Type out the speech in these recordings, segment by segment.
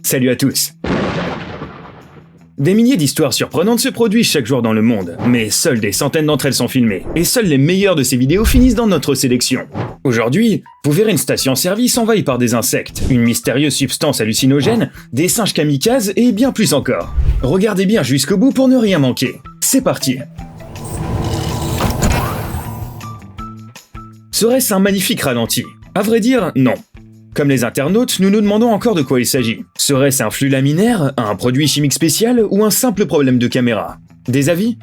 Salut à tous. Des milliers d'histoires surprenantes se produisent chaque jour dans le monde, mais seules des centaines d'entre elles sont filmées, et seules les meilleures de ces vidéos finissent dans notre sélection. Aujourd'hui, vous verrez une station-service envahie par des insectes, une mystérieuse substance hallucinogène, des singes kamikazes et bien plus encore. Regardez bien jusqu'au bout pour ne rien manquer. C'est parti. Serait-ce un magnifique ralenti? À vrai dire, non. Comme les internautes, nous nous demandons encore de quoi il s'agit. Serait-ce un flux laminaire, un produit chimique spécial ou un simple problème de caméra? Des avis?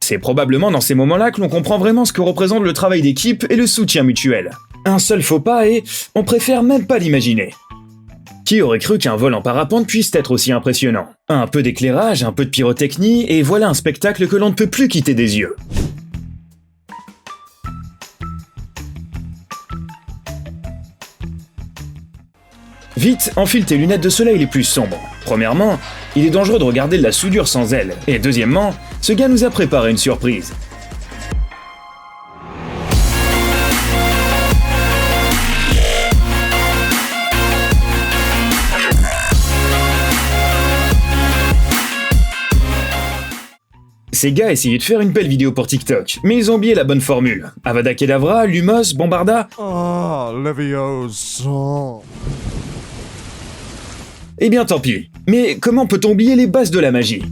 C'est probablement dans ces moments-là que l'on comprend vraiment ce que représente le travail d'équipe et le soutien mutuel. Un seul faux pas et on préfère même pas l'imaginer. Qui aurait cru qu'un vol en parapente puisse être aussi impressionnant? Un peu d'éclairage, un peu de pyrotechnie et voilà un spectacle que l'on ne peut plus quitter des yeux. Vite, enfile tes lunettes de soleil les plus sombres. Premièrement, il est dangereux de regarder de la soudure sans elle. Et deuxièmement, ce gars nous a préparé une surprise. Ces gars essayaient de faire une belle vidéo pour TikTok, mais ils ont oublié la bonne formule. Avada Kedavra, Lumos, Bombarda... Oh, Leviosa. Eh bien tant pis. Mais comment peut-on oublier les bases de la magie?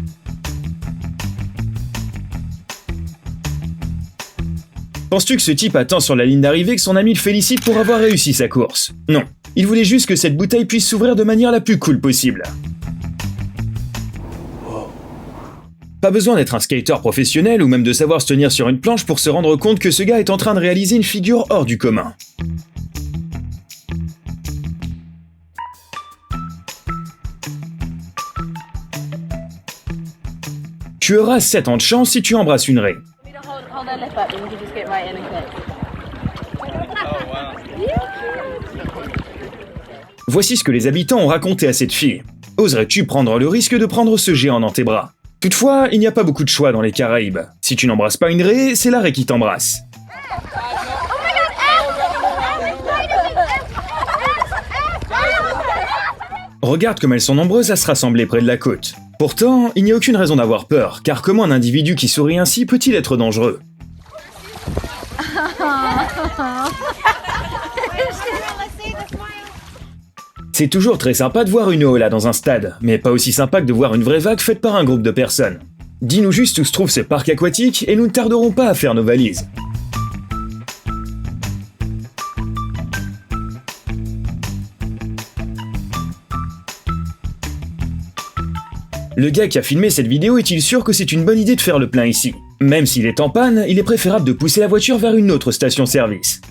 Penses-tu que ce type attend sur la ligne d'arrivée que son ami le félicite pour avoir réussi sa course? Non. Il voulait juste que cette bouteille puisse s'ouvrir de manière la plus cool possible. Pas besoin d'être un skater professionnel ou même de savoir se tenir sur une planche pour se rendre compte que ce gars est en train de réaliser une figure hors du commun. Tu auras 7 ans de chance si tu embrasses une raie. Voici ce que les habitants ont raconté à cette fille. Oserais-tu prendre le risque de prendre ce géant dans tes bras? Toutefois, il n'y a pas beaucoup de choix dans les Caraïbes. Si tu n'embrasses pas une raie, c'est la raie qui t'embrasse. Regarde comme elles sont nombreuses à se rassembler près de la côte. Pourtant, il n'y a aucune raison d'avoir peur, car comment un individu qui sourit ainsi peut-il être dangereux? C'est toujours très sympa de voir une Ola dans un stade, mais pas aussi sympa que de voir une vraie vague faite par un groupe de personnes. Dis-nous juste où se trouve ce parc aquatique et nous ne tarderons pas à faire nos valises. Le gars qui a filmé cette vidéo est-il sûr que c'est une bonne idée de faire le plein ici? Même s'il est en panne, il est préférable de pousser la voiture vers une autre station-service.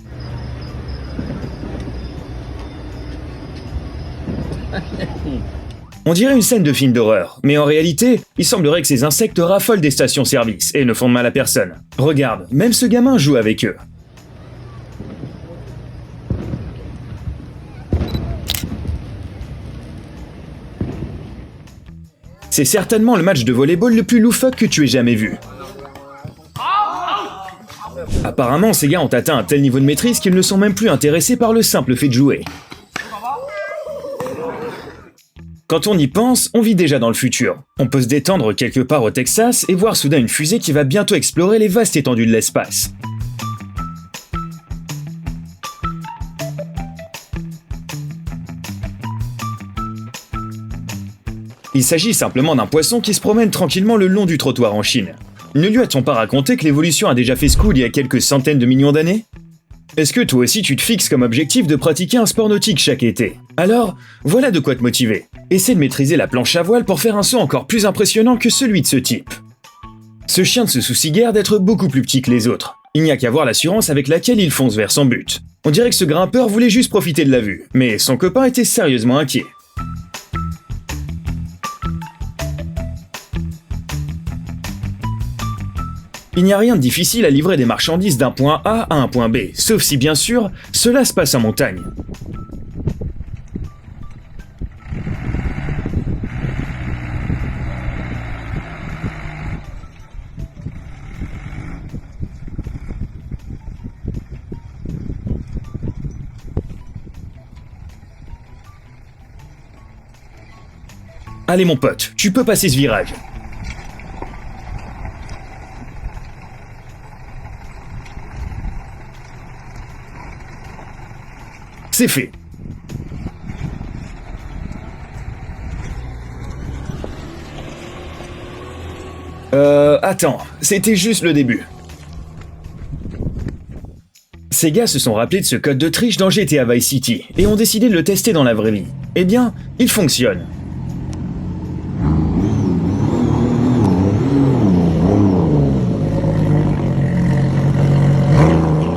On dirait une scène de film d'horreur, mais en réalité, il semblerait que ces insectes raffolent des stations-service et ne font de mal à personne. Regarde, même ce gamin joue avec eux. C'est certainement le match de volleyball le plus loufoque que tu aies jamais vu. Apparemment, ces gars ont atteint un tel niveau de maîtrise qu'ils ne sont même plus intéressés par le simple fait de jouer. Quand on y pense, on vit déjà dans le futur. On peut se détendre quelque part au Texas et voir soudain une fusée qui va bientôt explorer les vastes étendues de l'espace. Il s'agit simplement d'un poisson qui se promène tranquillement le long du trottoir en Chine. Ne lui a-t-on pas raconté que l'évolution a déjà fait ce coup il y a quelques centaines de millions d'années? Est-ce que toi aussi tu te fixes comme objectif de pratiquer un sport nautique chaque été? Alors, voilà de quoi te motiver. Essaie de maîtriser la planche à voile pour faire un saut encore plus impressionnant que celui de ce type. Ce chien ne se soucie guère d'être beaucoup plus petit que les autres. Il n'y a qu'à voir l'assurance avec laquelle il fonce vers son but. On dirait que ce grimpeur voulait juste profiter de la vue, mais son copain était sérieusement inquiet. Il n'y a rien de difficile à livrer des marchandises d'un point A à un point B, sauf si bien sûr, cela se passe en montagne. Allez mon pote, tu peux passer ce virage. C'est fait. Attends, c'était juste le début. Ces gars se sont rappelés de ce code de triche dans GTA Vice City et ont décidé de le tester dans la vraie vie. Eh bien, il fonctionne.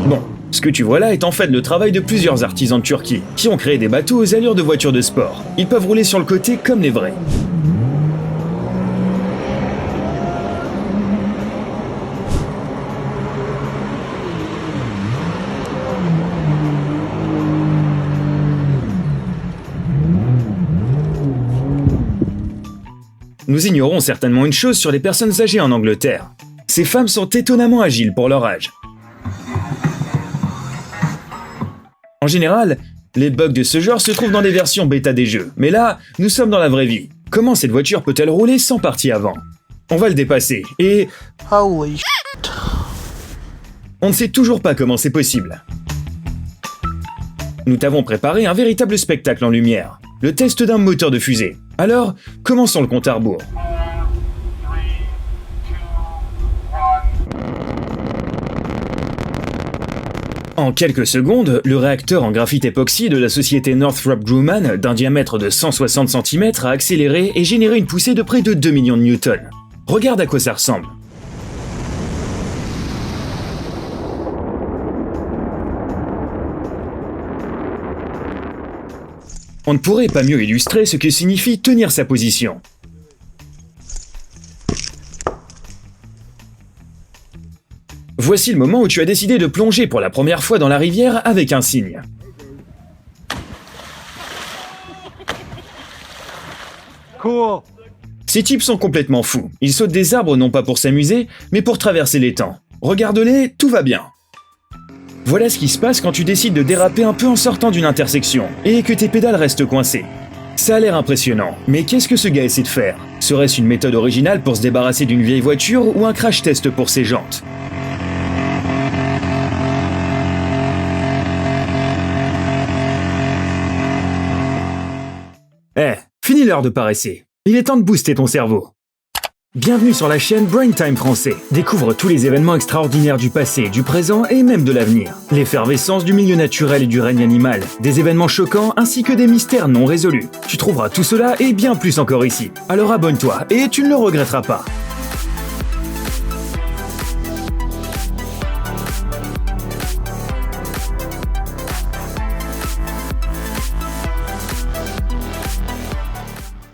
Bon, ce que tu vois là est en fait le travail de plusieurs artisans de Turquie qui ont créé des bateaux aux allures de voitures de sport. Ils peuvent rouler sur le côté comme les vrais. Nous ignorons certainement une chose sur les personnes âgées en Angleterre. Ces femmes sont étonnamment agiles pour leur âge. En général, les bugs de ce genre se trouvent dans les versions bêta des jeux, mais là, nous sommes dans la vraie vie. Comment cette voiture peut-elle rouler sans partie avant? On va le dépasser, et... Holy shit. on ne sait toujours pas comment c'est possible. Nous t'avons préparé un véritable spectacle en lumière, le test d'un moteur de fusée. Alors, commençons le compte à rebours. En quelques secondes, le réacteur en graphite époxy de la société Northrop Grumman, d'un diamètre de 160 cm, a accéléré et généré une poussée de près de 2 millions de newtons. Regarde à quoi ça ressemble. On ne pourrait pas mieux illustrer ce que signifie tenir sa position. Voici le moment où tu as décidé de plonger pour la première fois dans la rivière avec un cygne. Cool. Ces types sont complètement fous. Ils sautent des arbres non pas pour s'amuser, mais pour traverser les temps. Regarde-les, tout va bien. Voilà ce qui se passe quand tu décides de déraper un peu en sortant d'une intersection, et que tes pédales restent coincées. Ça a l'air impressionnant, mais qu'est-ce que ce gars essaie de faire? Serait-ce une méthode originale pour se débarrasser d'une vieille voiture ou un crash test pour ses jantes? Fini l'heure de paresser. Il est temps de booster ton cerveau. Bienvenue sur la chaîne Brain Time Français. Découvre tous les événements extraordinaires du passé, du présent et même de l'avenir. L'effervescence du milieu naturel et du règne animal, des événements choquants ainsi que des mystères non résolus. Tu trouveras tout cela et bien plus encore ici. Alors abonne-toi et tu ne le regretteras pas.